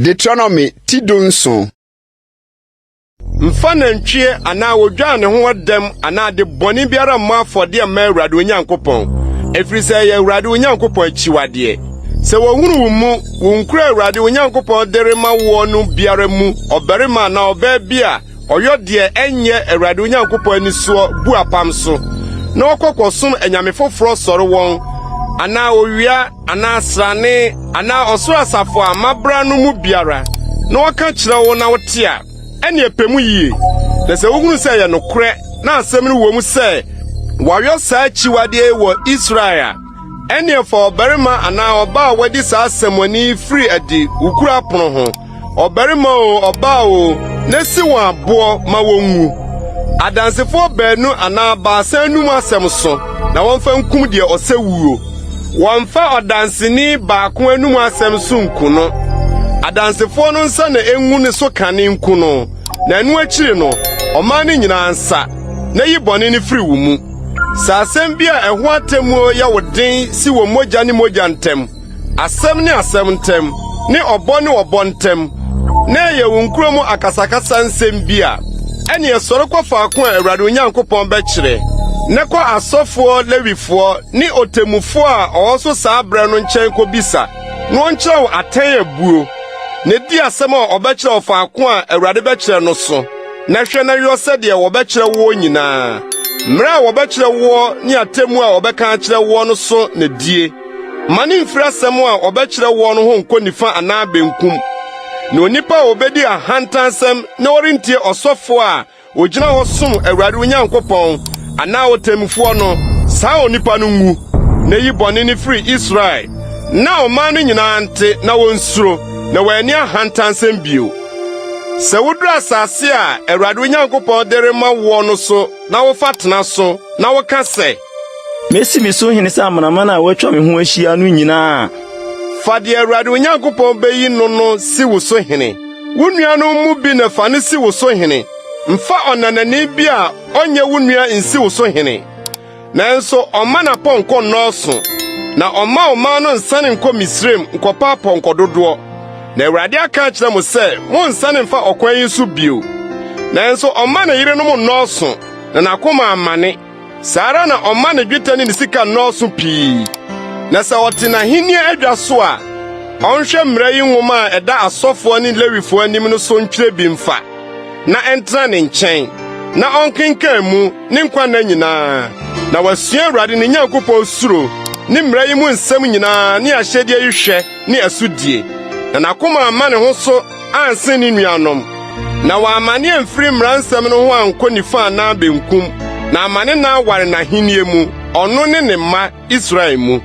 Deuteronomy Chapter. Mfa nantwie ana wodwa ne ho dem ana de boni biara ma afode ma Awurade Onyankopɔn efiri sɛ yɛ Awurade Onyankopɔn akyiwade sɛ wohunu mu wonkura Awurade Onyankopɔn dere ma wo no biara mu obarima na oba bia ɔyɔ de enye Awurade Onyankopɔn ni so bu apam so na okokosom anyame foforo sɔre wɔn ana owia ana asrane ana ɔsoro asafo amabra no mu biara na wɔka kyerɛ wo na wote a ene epemu yie na sɛ wohunu sɛ yɛ nokore na asɛm no wɔ mu sɛ wɔyɔ saa akyiwade wɔ Israel ene fa obarima ana ɔba a wadi saa asɛmɔni free adi ukura pono ho obarima o ɔba o na si wɔn aboɔ ma wɔnwu adansefo baanu ana baasa num asɛm so na wɔmfa nkum deɛ ɔsɛ wuo wɔmfa ɔdanseni baako anum asɛm so nkuno adansefo no nsa na engu ne so kane nkuno na enu akiri no ɔman ne nyina ansa na yi bɔne ne firi wo mu sa asɛm bi a ɛho atemmuo ya woden si wo mogya ne mogya ntem asɛm ne asɛm ntem ne ɔbɔ ne ɔbɔ ntem na yɛ wo nkuro mu akasakasa nsɛm bi a ɛne ɛsɔre kɔfa ako a Awurade Onyankopɔn bɛkyerɛ ne kɔ asɔfoɔ lewifoɔ ne otemufo a ɔwɔ so saa brɛ no nkyɛn kɔbisa na ɔnkyerɛ wo atɛn abuo ne di asɛm a ɔbɛkyerɛ ɔfa ako a Awurade bɛkyerɛ no so na hwɛ na yɔ sɛdeɛ wɔbɛkyerɛ wo nyinaa mmerɛ a wɔbɛkyerɛ wo ne atemu a wɔbɛka kyerɛ wo no so na die ma ne mfiri asɛm a wɔbɛkyerɛ wo no ho nkɔ nifa anaa benkum na onipa a obedi ahantansɛm na ɔrentie ɔsɔfo a ogyina hɔ som Awurade Onyankopɔn anaa otemfuo no saa onipa no ngu na yi bɔne ne firi Israel na ɔman no nyinaa nte na wɔnsuro na wɔani ahantansɛm bio sɛ wodura asase a Awurade Onyankopɔn dere ma wo no so na wofa tena so na woka sɛ Mesi me so hene sɛ amanamana a watwa me ho ahyia no nyinaa fa de Awurade Onyankopɔn beyi no si wo so hene wo nua no mu bi na fa ne si wo so hene mfa ɔnanani bi a ɔnyɛ wo nua nsi wo so hene nanso ɔma na pɔnkɔ nnɔɔso na ɔma ɔma no nsane nkɔ Misraim nkɔpa pɔnkɔ dodoɔ na Awurade aka kyerɛ mo sɛ mo nsane mfa ɔkwan yi so bio nanso ɔma na yire no mo nnɔɔso na nakoma amane saara na ɔma na dwetɛ ne sika nnɔɔso pii na sɛ ɔte n'ahenni adwa so a ɔnhwɛ mmara yi nwoma a ɛda asɔfoɔ ne lewifoɔ anim no so ntwerɛ bi mfa na ɛntena ne nkyɛn na ɔnkenkan mu ne nkwanna nyinaa na wasua Awurade ne Nyankopɔn suro ne mmara yi mu nsɛm nyinaa ne ahyɛdeɛ yi hwɛ ne asudie na nakoma ama ne ho so ansen ne nuanom na wɔamane amfiri mmara nsɛm no ho ankɔ nifa anaa benkum na amane na aware n'ahenni mu ɔno ne ne mma Israel mu